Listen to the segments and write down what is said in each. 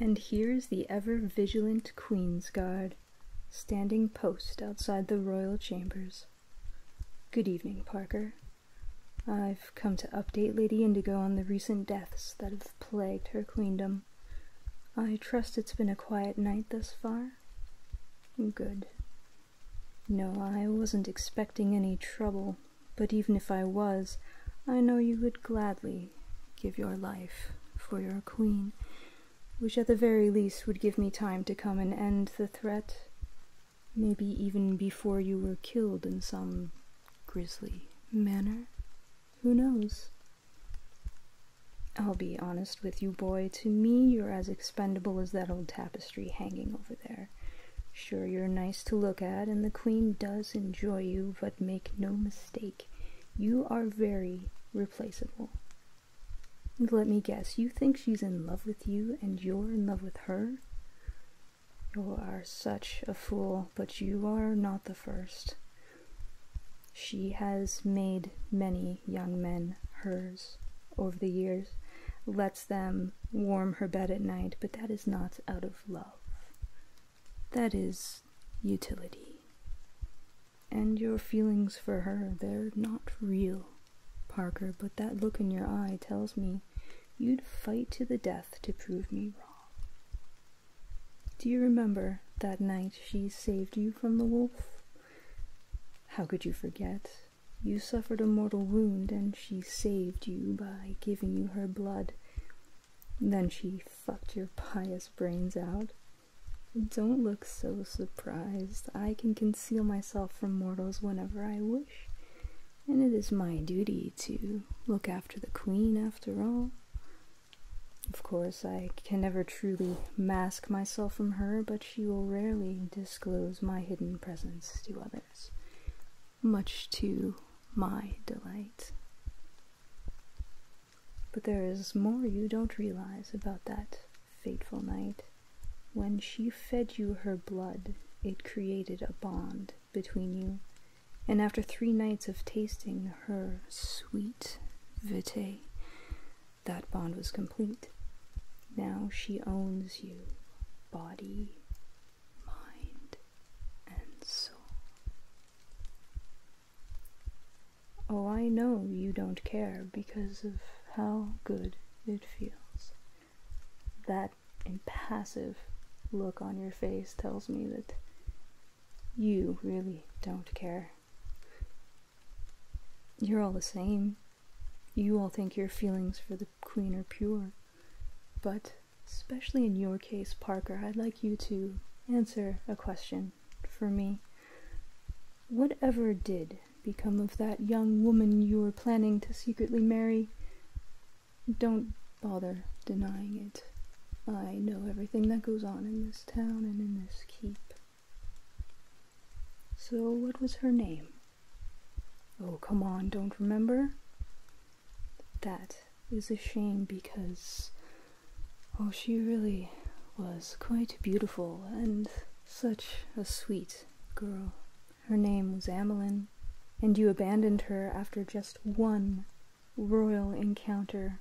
And here's the ever-vigilant Queensguard, standing post outside the royal chambers. Good evening, Parker. I've come to update Lady Indigo on the recent deaths that have plagued her queendom. I trust it's been a quiet night thus far? Good. No, I wasn't expecting any trouble, but even if I was, I know you would gladly give your life for your queen, which at the very least would give me time to come and end the threat, maybe even before you were killed in some grisly manner. Who knows? I'll be honest with you, boy. To me, you're as expendable as that old tapestry hanging over there. Sure, you're nice to look at, and the queen does enjoy you, but make no mistake, you are very replaceable. And let me guess, you think she's in love with you, and you're in love with her? You are such a fool, but you are not the first. She has made many young men hers over the years, lets them warm her bed at night, but that is not out of love. That is utility. And your feelings for her, they're not real, Parker, but that look in your eye tells me you'd fight to the death to prove me wrong. Do you remember that night she saved you from the wolf? How could you forget? You suffered a mortal wound, and she saved you by giving you her blood. Then she fucked your pious brains out. Don't look so surprised. I can conceal myself from mortals whenever I wish, and it is my duty to look after the queen after all. Of course, I can never truly mask myself from her, but she will rarely disclose my hidden presence to others, much to my delight. But there is more you don't realize about that fateful night. When she fed you her blood, it created a bond between you, and after 3 nights of tasting her sweet vitae, that bond was complete. Now she owns you, body, mind, and soul. Oh, I know you don't care because of how good it feels. That impassive look on your face tells me that you really don't care. You're all the same. You all think your feelings for the queen are pure. But, especially in your case, Parker, I'd like you to answer a question for me. Whatever did become of that young woman you were planning to secretly marry? Don't bother denying it. I know everything that goes on in this town and in this keep. So what was her name? Oh, come on, don't remember? That is a shame because, oh, she really was quite beautiful and such a sweet girl. Her name was Amelin, and you abandoned her after just one royal encounter.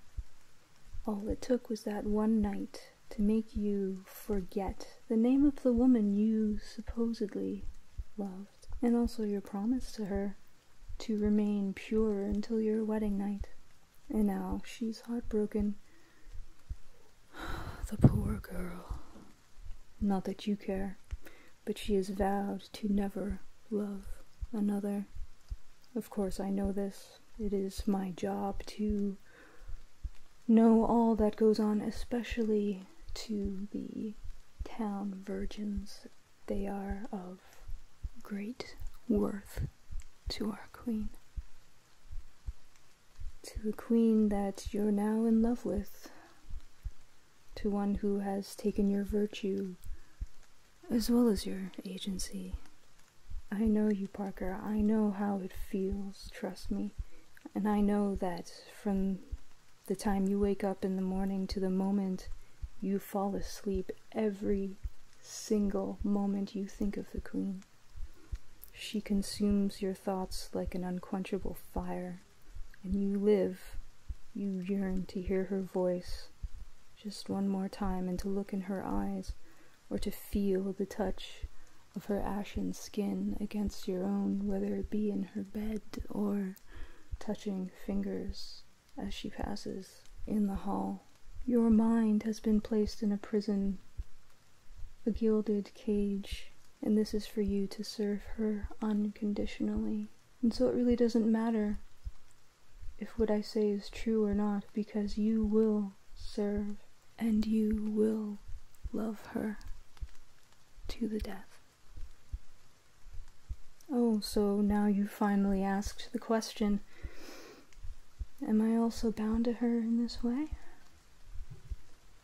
All it took was that one night to make you forget the name of the woman you supposedly loved, and also your promise to her to remain pure until your wedding night. And now she's heartbroken. The poor girl. Not that you care, but she has vowed to never love another. Of course I know this. It is my job to know all that goes on, especially to the town virgins. They are of great worth to our queen. To the queen that you're now in love with. To one who has taken your virtue as well as your agency. I know you, Parker. I know how it feels, trust me. And I know that from the time you wake up in the morning to the moment you fall asleep, every single moment you think of the queen. She consumes your thoughts like an unquenchable fire, and you live, you yearn to hear her voice. just one more time, and to look in her eyes, or to feel the touch of her ashen skin against your own, whether it be in her bed or touching fingers as she passes in the hall. Your mind has been placed in a prison, a gilded cage, and this is for you to serve her unconditionally. And so it really doesn't matter if what I say is true or not, because you will serve and you will love her to the death. Oh, so now you finally asked the question, am I also bound to her in this way?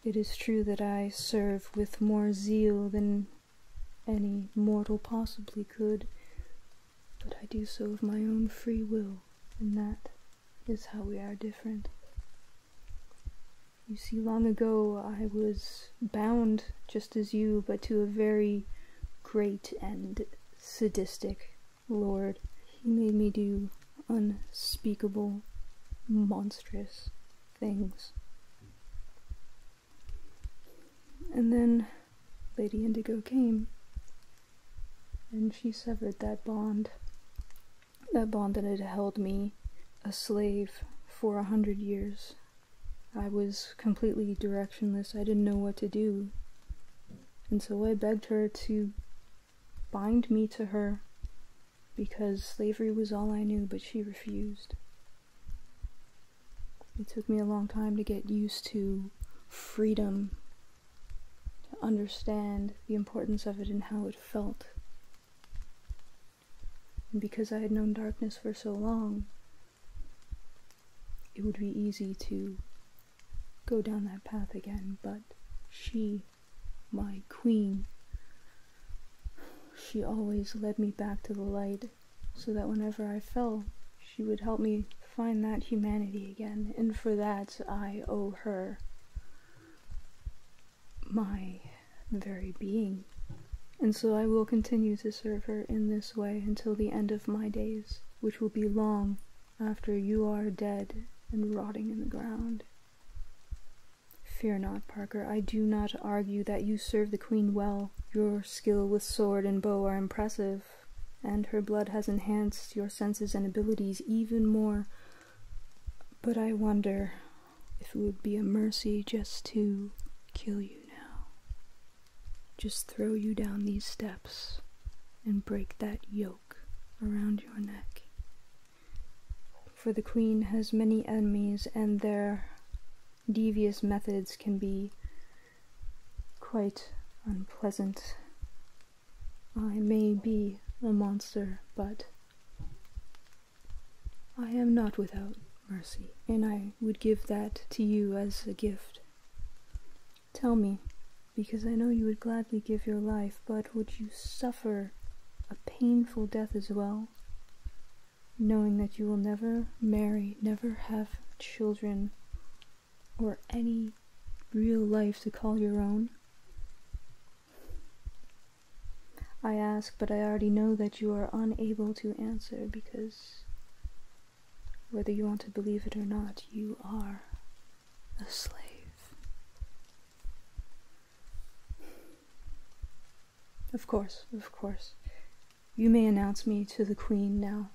It is true that I serve with more zeal than any mortal possibly could, but I do so of my own free will, and that is how we are different. You see, long ago I was bound just as you, but to a very great and sadistic lord. He made me do unspeakable, monstrous things. And then Lady Indigo came, and she severed that bond that had held me a slave for 100 years. I was completely directionless. I didn't know what to do. And so I begged her to bind me to her, because slavery was all I knew, but she refused. It took me a long time to get used to freedom, to understand the importance of it and how it felt. And because I had known darkness for so long, it would be easy to go down that path again, but she, my queen, she always led me back to the light, so that whenever I fell, she would help me find that humanity again, and for that I owe her my very being. And so I will continue to serve her in this way until the end of my days, which will be long after you are dead and rotting in the ground. Fear not, Parker. I do not argue that you serve the queen well. Your skill with sword and bow are impressive, and her blood has enhanced your senses and abilities even more. But I wonder if it would be a mercy just to kill you now. Just throw you down these steps and break that yoke around your neck. For the queen has many enemies, and their devious methods can be quite unpleasant. I may be a monster, but I am not without mercy, and I would give that to you as a gift. Tell me, because I know you would gladly give your life, but would you suffer a painful death as well, knowing that you will never marry, never have children, or any real life to call your own? I ask, but I already know that you are unable to answer, because whether you want to believe it or not, you are a slave. Of course. You may announce me to the queen now.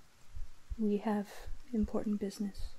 We have important business.